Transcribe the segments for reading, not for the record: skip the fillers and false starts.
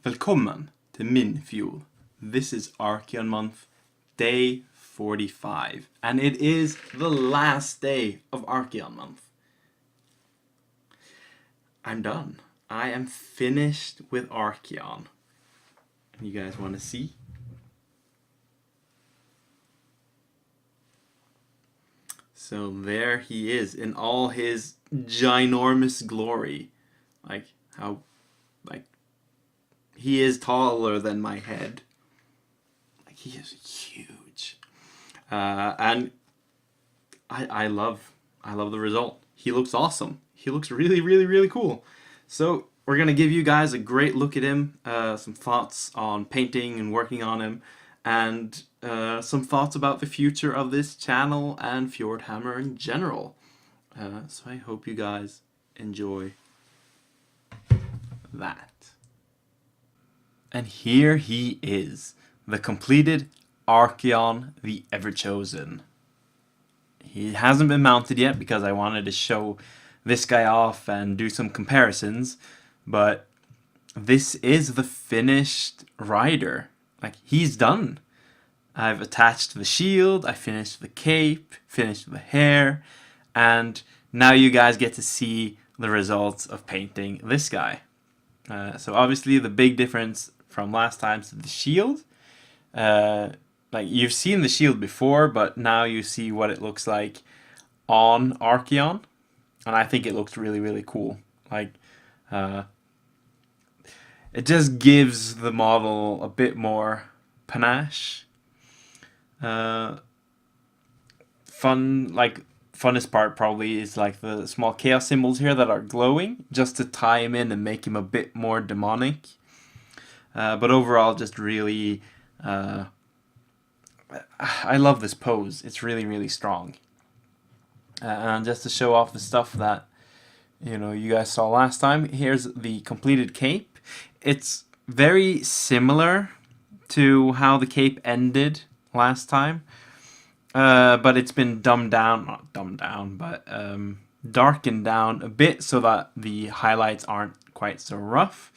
Velkommen to min fjord. This is Archaon Month, day 45, and it is the last day of Archaon Month. I'm done. I am finished with Archaon. You guys want to see? So there he is in all his ginormous glory. He is taller than my head. He is huge. And I love the result. He looks awesome. He looks really cool. So we're gonna give you guys a great look at him, some thoughts on painting and working on him, and some thoughts about the future of this channel and Fjordhammer in general. So I hope you guys enjoy that. And here he is, the completed Archaon the Everchosen. He hasn't been mounted yet because I wanted to show this guy off and do some comparisons, but this is the finished rider. He's done. I've attached the shield, I finished the cape, finished the hair, and now you guys get to see the results of painting this guy. So obviously the big difference from last time to the shield, you've seen the shield before, but now you see what it looks like on Archaon, and I think it looks really cool. It just gives the model a bit more panache. Funnest part probably is the small chaos symbols here that are glowing, just to tie him in and make him a bit more demonic. But overall, just really, I love this pose. It's really strong. And just to show off the stuff that you guys saw last time, here's the completed cape. It's very similar to how the cape ended last time, but it's been darkened down a bit so that the highlights aren't quite so rough.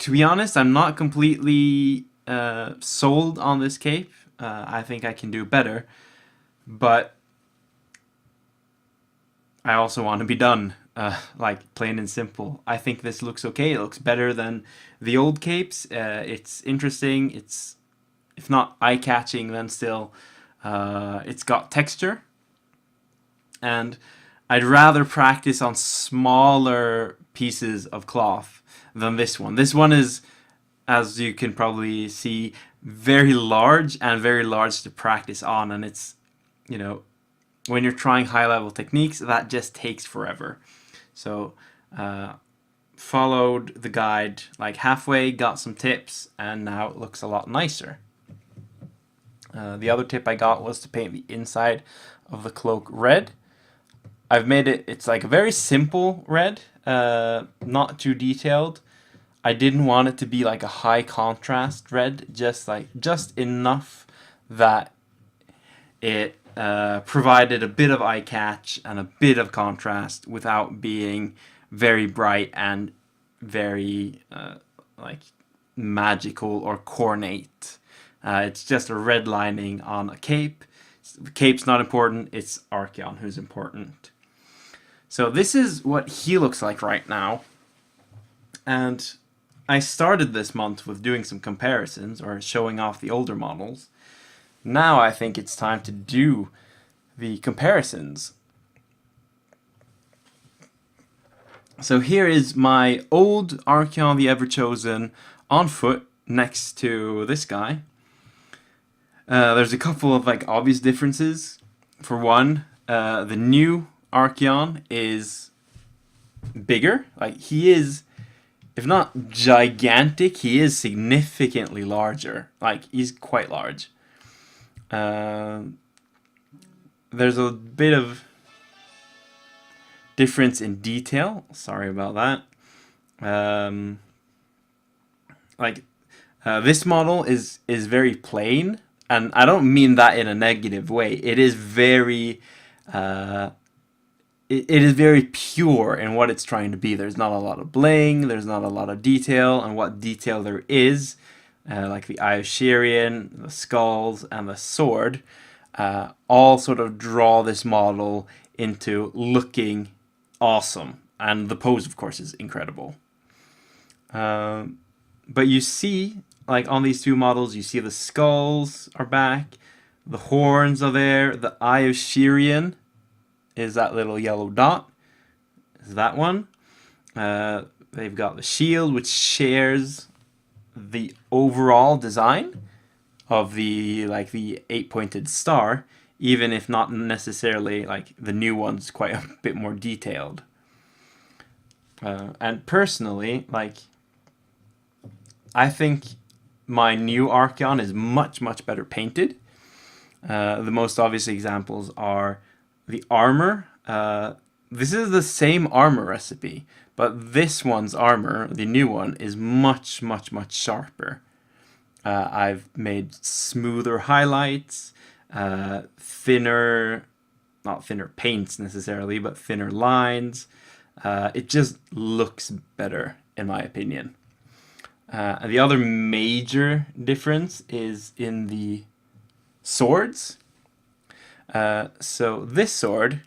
To be honest, I'm not completely sold on this cape. I think I can do better, but I also want to be done, plain and simple. I think this looks okay. It looks better than the old capes. It's interesting. It's, if not eye-catching, then still, it's got texture. And I'd rather practice on smaller pieces of cloth than this one. This one is, as you can probably see, very large to practice on, and it's, when you're trying high-level techniques, that just takes forever. So followed the guide halfway, got some tips, and now it looks a lot nicer. The other tip I got was to paint the inside of the cloak red. I've made it's a very simple red, not too detailed. I didn't want it to be a high contrast red, just enough that it provided a bit of eye catch and a bit of contrast without being very bright and very magical or cornate. It's just a red lining on a cape. The cape's not important, it's Archaon who's important. So this is what he looks like right now. And I started this month with doing some comparisons or showing off the older models. Now I think it's time to do the comparisons. So here is my old Archaon the Everchosen on foot next to this guy. There's a couple of obvious differences. For one, the new Archaon is bigger. He is, if not gigantic, he is significantly larger. He's quite large. There's a bit of difference in detail. Sorry about that. This model is very plain, and I don't mean that in a negative way. It is very it is very pure in what it's trying to be. There's not a lot of bling, there's not a lot of detail, and what detail there is, like the Eye of Shirian, the skulls, and the sword, all sort of draw this model into looking awesome. And the pose, of course, is incredible. But you see, like on these two models, you see the skulls are back, the horns are there, the Eye of Shirian is that little yellow dot, is that one. They've got the shield, which shares the overall design of the the 8-pointed star, even if not necessarily like the new one's quite a bit more detailed. And personally, like, I think my new Archaon is much better painted. The most obvious examples are the armor. This is the same armor recipe, but this one's armor, the new one, is much sharper. I've made smoother highlights, thinner, not thinner paints necessarily, but thinner lines. It just looks better, in my opinion. The other major difference is in the swords. So this sword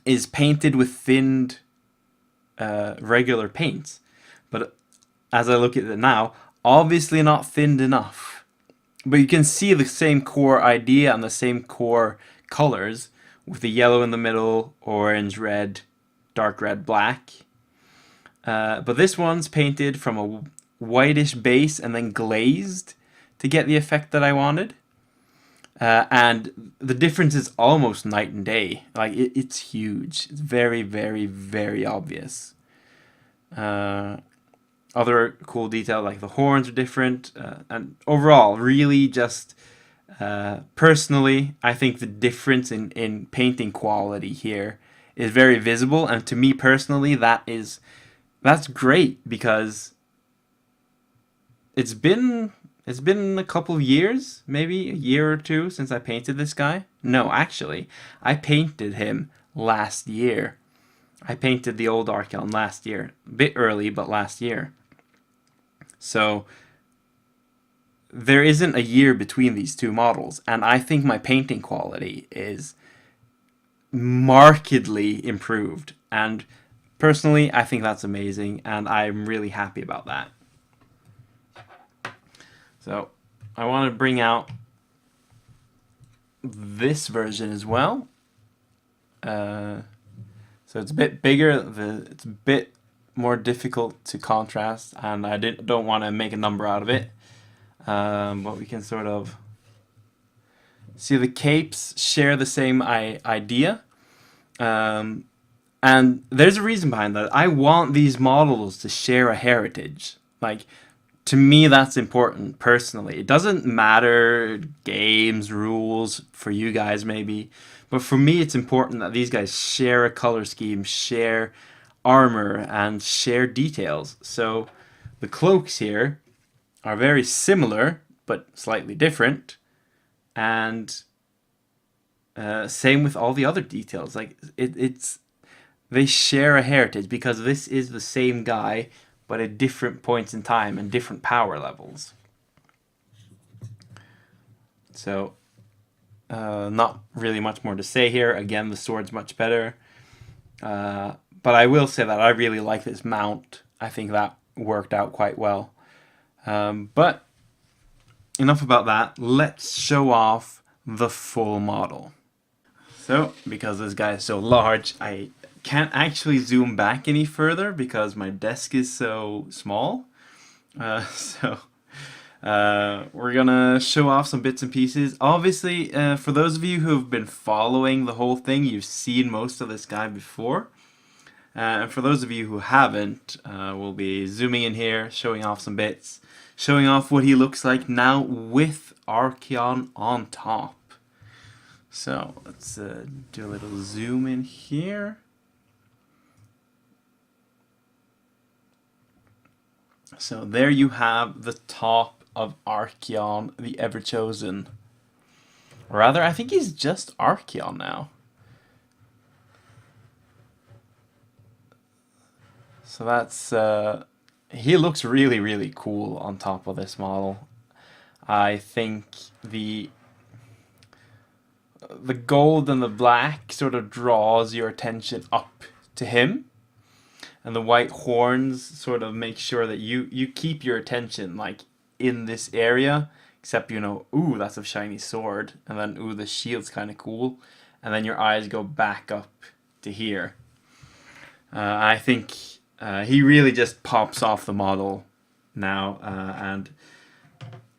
is painted with thinned regular paints, but as I look at it now, obviously not thinned enough. But you can see the same core idea and the same core colors with the yellow in the middle, orange, red, dark red, black. But this one's painted from a whitish base and then glazed to get the effect that I wanted. And the difference is almost night and day. Like, it's huge. It's very obvious. Other cool detail, like the horns are different. And overall, really just personally, I think the difference in painting quality here is very visible. And to me personally, that's great, because it's been a couple of years, maybe a year or two, since I painted this guy. No, actually, I painted him last year. I painted the old Archaon last year. A bit early, but last year. So there isn't a year between these two models, and I think my painting quality is markedly improved. And personally, I think that's amazing, and I'm really happy about that. So I want to bring out this version as well. So it's a bit bigger, it's a bit more difficult to contrast, and I don't want to make a number out of it. But we can sort of see the capes share the same idea. And there's a reason behind that. I want these models to share a heritage. Like, to me, that's important personally. It doesn't matter games, rules, for you guys maybe. But for me, it's important that these guys share a color scheme, share armor, and share details. So the cloaks here are very similar, but slightly different. And same with all the other details. Like, they share a heritage, because this is the same guy, but at different points in time and different power levels. So, not really much more to say here. Again, the sword's much better. But I will say that I really like this mount. I think that worked out quite well. But enough about that. Let's show off the full model. So, because this guy is so large, I can't actually zoom back any further because my desk is so small. So we're gonna show off some bits and pieces. Obviously, for those of you who've been following the whole thing, you've seen most of this guy before. And for those of you who haven't, we'll be zooming in here, showing off some bits, showing off what he looks like now with Archaon on top. So let's do a little zoom in here. So there you have the top of Archaon, the Ever-Chosen. Or rather, I think he's just Archaon now. So that's he looks really, really cool on top of this model. I think the gold and the black sort of draws your attention up to him, and the white horns sort of make sure that you keep your attention like in this area, except ooh, that's a shiny sword, and then ooh, the shield's kind of cool, and then your eyes go back up to here. I think he really just pops off the model now, and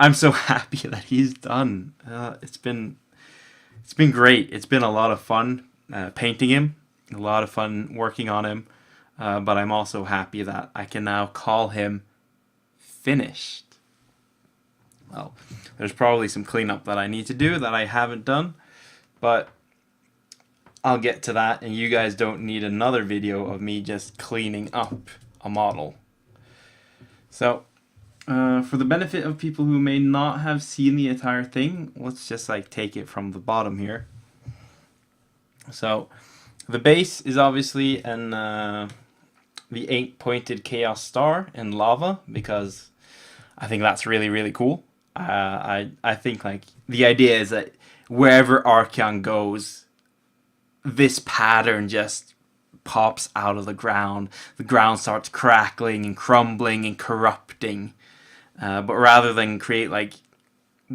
I'm so happy that he's done. It's been great. It's been a lot of fun painting him, a lot of fun working on him, but I'm also happy that I can now call him finished. Well, there's probably some cleanup that I need to do that I haven't done, but I'll get to that, and you guys don't need another video of me just cleaning up a model. So, for the benefit of people who may not have seen the entire thing, let's just like take it from the bottom here. So, the base is obviously the 8-pointed Chaos Star in lava, because I think that's really, really cool. I think like the idea is that wherever Archaon goes, this pattern just pops out of the ground. The ground starts crackling and crumbling and corrupting. But rather than create like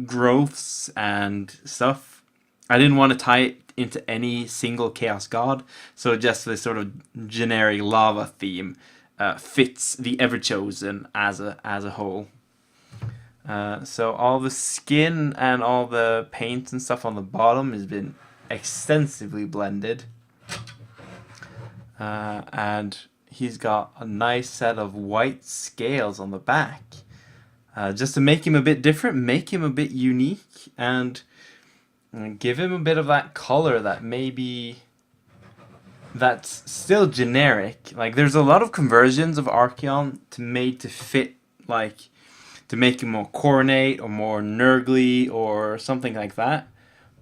growths and stuff, I didn't want to tie it into any single Chaos God. So just this sort of generic lava theme fits the Everchosen as a whole. So all the skin and all the paint and stuff on the bottom has been extensively blended. And he's got a nice set of white scales on the back. Just to make him a bit different, make him a bit unique, and give him a bit of that color that that's still generic. Like, there's a lot of conversions of Archaon made to fit, like, to make him more coronate or more nurgly or something like that.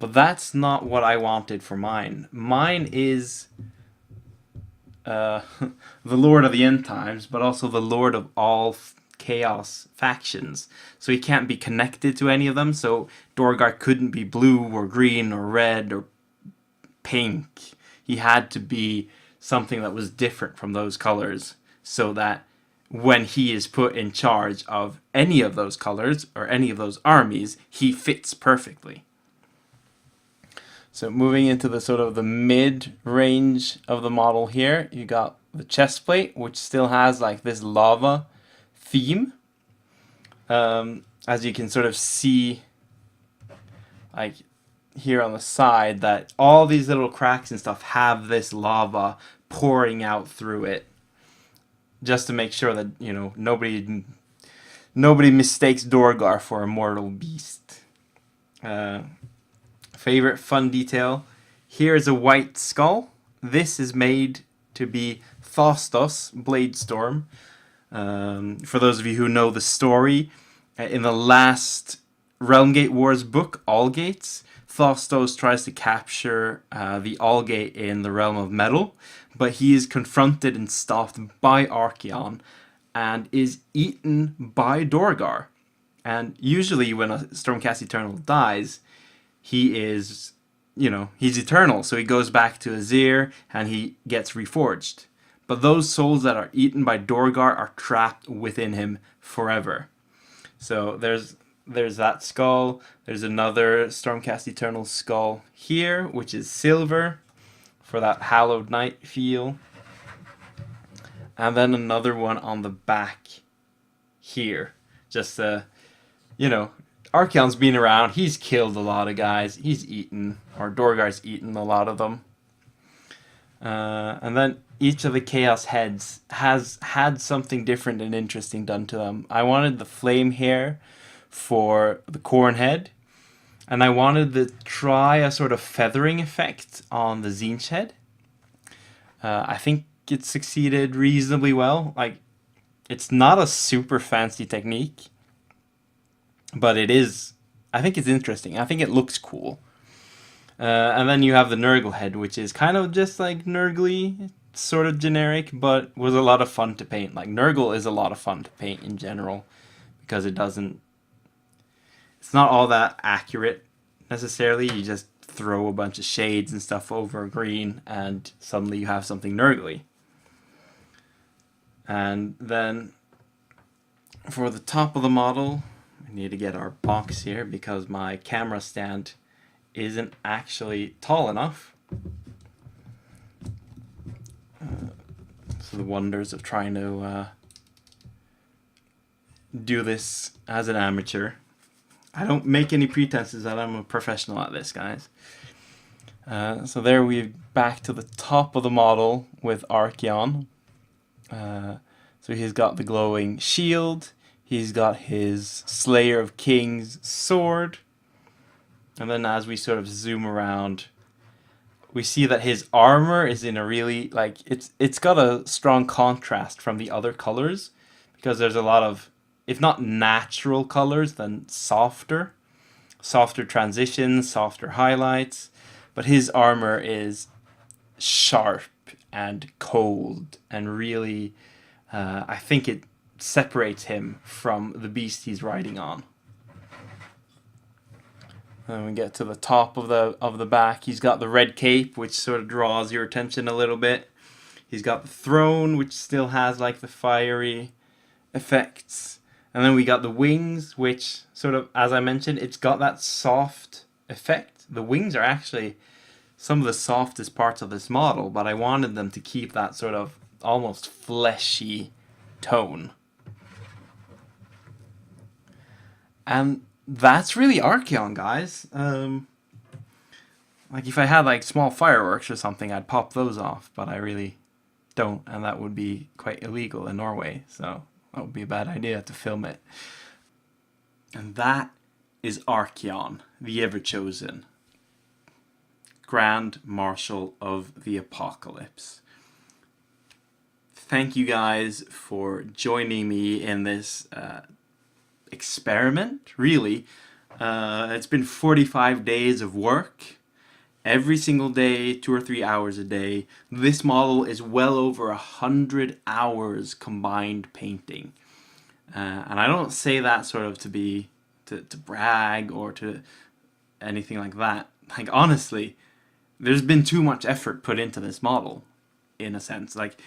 But that's not what I wanted for mine. Mine is the Lord of the End Times, but also the Lord of all Chaos factions. So he can't be connected to any of them. So Dorgar couldn't be blue or green or red or pink. He had to be something that was different from those colors, so that when he is put in charge of any of those colors or any of those armies, he fits perfectly. So moving into the sort of the mid range of the model here, you got the chest plate, which still has like this lava theme. As you can sort of see, like here on the side, that all these little cracks and stuff have this lava pouring out through it, just to make sure that nobody mistakes Dorgar for a mortal beast. Favorite fun detail, here is a white skull. This is made to be Thostos Bladestorm. For those of you who know the story, in the last Realmgate Wars book, Allgates, Thostos tries to capture the Allgate in the Realm of Metal, but he is confronted and stopped by Archaon and is eaten by Dorgar. And usually when a Stormcast Eternal dies, he is, he's eternal, so he goes back to Azir and he gets reforged. But those souls that are eaten by Dorgar are trapped within him forever. So there's that skull. There's another Stormcast Eternal skull here, which is silver for that Hallowed Knight feel. And then another one on the back here. Just, Archaon's been around. He's killed a lot of guys. He's eaten, or Dorgar's eaten a lot of them. And then each of the Chaos heads has had something different and interesting done to them. I wanted the flame hair for the Corn head, and I wanted to try a sort of feathering effect on the Tzeentch head. I think it succeeded reasonably well. Like, it's not a super fancy technique, but it is. I think it's interesting. I think it looks cool. And then you have the Nurgle head, which is kind of just like Nurgly. sort of generic, but was a lot of fun to paint. Like Nurgle is a lot of fun to paint in general because it's not all that accurate necessarily. You just throw a bunch of shades and stuff over green and suddenly you have something Nurgly. And then for the top of the model, we need to get our box here because my camera stand isn't actually tall enough. So the wonders of trying to do this as an amateur. I don't make any pretenses that I'm a professional at this, guys. So there we're back to the top of the model with Archaon. So he's got the glowing shield. He's got his Slayer of Kings sword. And then as we sort of zoom around, we see that his armor is in a really, like, it's got a strong contrast from the other colors because there's a lot of, if not natural colors, then softer transitions, softer highlights. But his armor is sharp and cold and really, I think it separates him from the beast he's riding on. Then we get to the top of the back. He's got the red cape, which sort of draws your attention a little bit. He's got the throne, which still has like the fiery effects. And then we got the wings, which sort of, as I mentioned, it's got that soft effect. The wings are actually some of the softest parts of this model, but I wanted them to keep that sort of almost fleshy tone. And that's really Archaon, guys. Like if I had like small fireworks or something, I'd pop those off, but I really don't, and that would be quite illegal in Norway, so that would be a bad idea to film it. And that is Archaon, the Ever-Chosen, Grand Marshal of the Apocalypse. Thank you guys for joining me in this experiment, really. It's been 45 days of work. Every single day, 2 or 3 hours a day. This model is well over 100 hours combined painting. And I don't say that sort of to brag or to anything like that. Like, honestly, there's been too much effort put into this model, in a sense. Like,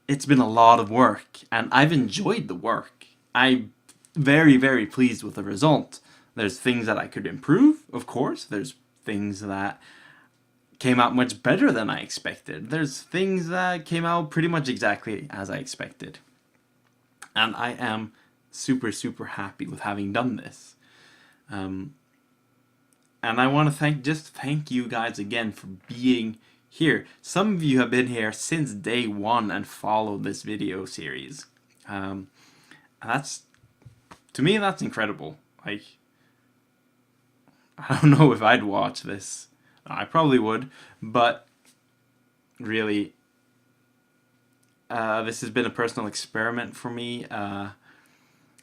it's been a lot of work, and I've enjoyed the work. I'm very, very pleased with the result. There's things that I could improve, of course. There's things that came out much better than I expected. There's things that came out pretty much exactly as I expected. And I am super, super happy with having done this. And I want to thank you guys again for being here. Some of you have been here since day one and followed this video series. To me, that's incredible. Like, I don't know if I'd watch this. I probably would, but really, this has been a personal experiment for me.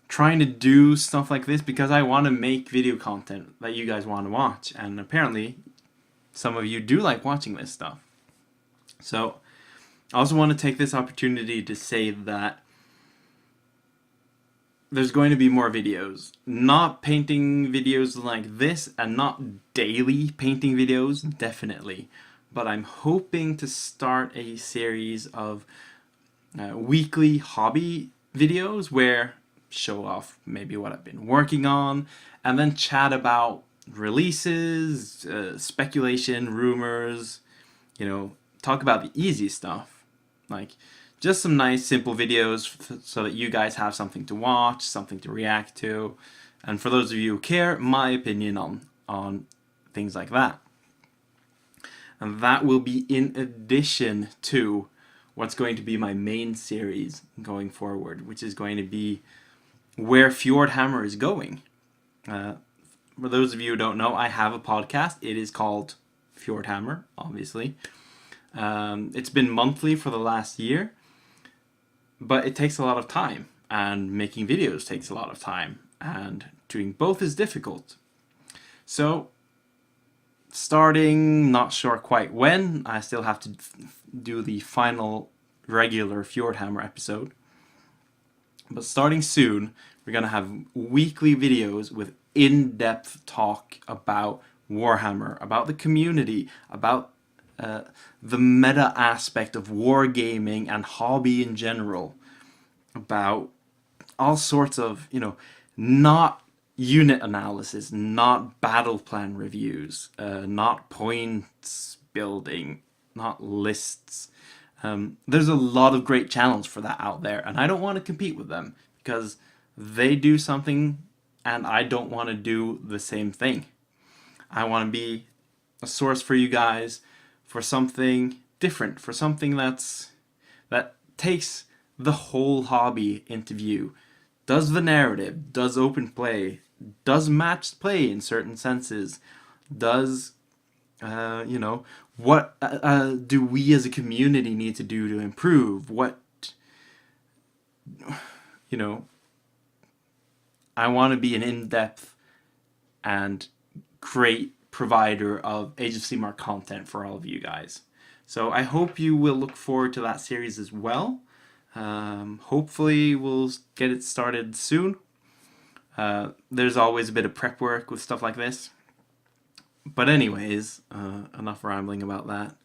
Trying to do stuff like this because I want to make video content that you guys want to watch, and apparently some of you do like watching this stuff. So I also want to take this opportunity to say that there's going to be more videos. Not painting videos like this, and not daily painting videos, definitely. But I'm hoping to start a series of weekly hobby videos where show off maybe what I've been working on, and then chat about releases, speculation, rumors, talk about the easy stuff. Like, just some nice, simple videos so that you guys have something to watch, something to react to. And for those of you who care, my opinion on things like that. And that will be in addition to what's going to be my main series going forward, which is going to be where Fjordhammer is going. For those of you who don't know, I have a podcast. It is called Fjordhammer, obviously. It's been monthly for the last year. But it takes a lot of time, and making videos takes a lot of time, and doing both is difficult. So Starting, not sure quite when. I still have to do the final regular Fjordhammer episode. But starting soon, we're going to have weekly videos with in-depth talk about Warhammer, about the community, about the meta aspect of wargaming and hobby in general, about all sorts of, not unit analysis, not battle plan reviews, not points building, not lists. There's a lot of great channels for that out there, and I don't want to compete with them because they do something and I don't want to do the same thing. I want to be a source for you guys for something different, for something that takes the whole hobby into view, does the narrative, does open play, does matched play in certain senses, does what do we as a community need to do to improve? What, I want to be an in-depth and great provider of Age of Sigmar content for all of you guys. So I hope you will look forward to that series as well. Hopefully we'll get it started soon. There's always a bit of prep work with stuff like this. But anyways, enough rambling about that.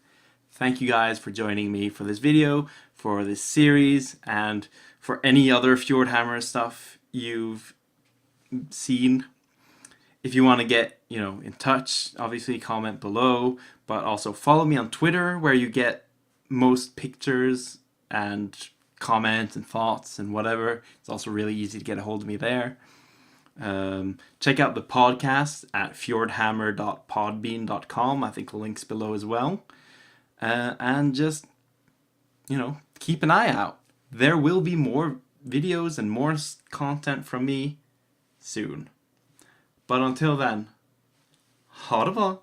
Thank you guys for joining me for this video, for this series, and for any other Fjordhammer stuff you've seen. If you want to get, in touch, obviously comment below, but also follow me on Twitter where you get most pictures and comments and thoughts and whatever. It's also really easy to get a hold of me there. Check out the podcast at fjordhammer.podbean.com. I think the link's below as well. And just, keep an eye out. There will be more videos and more content from me soon. But until then, ha det bra!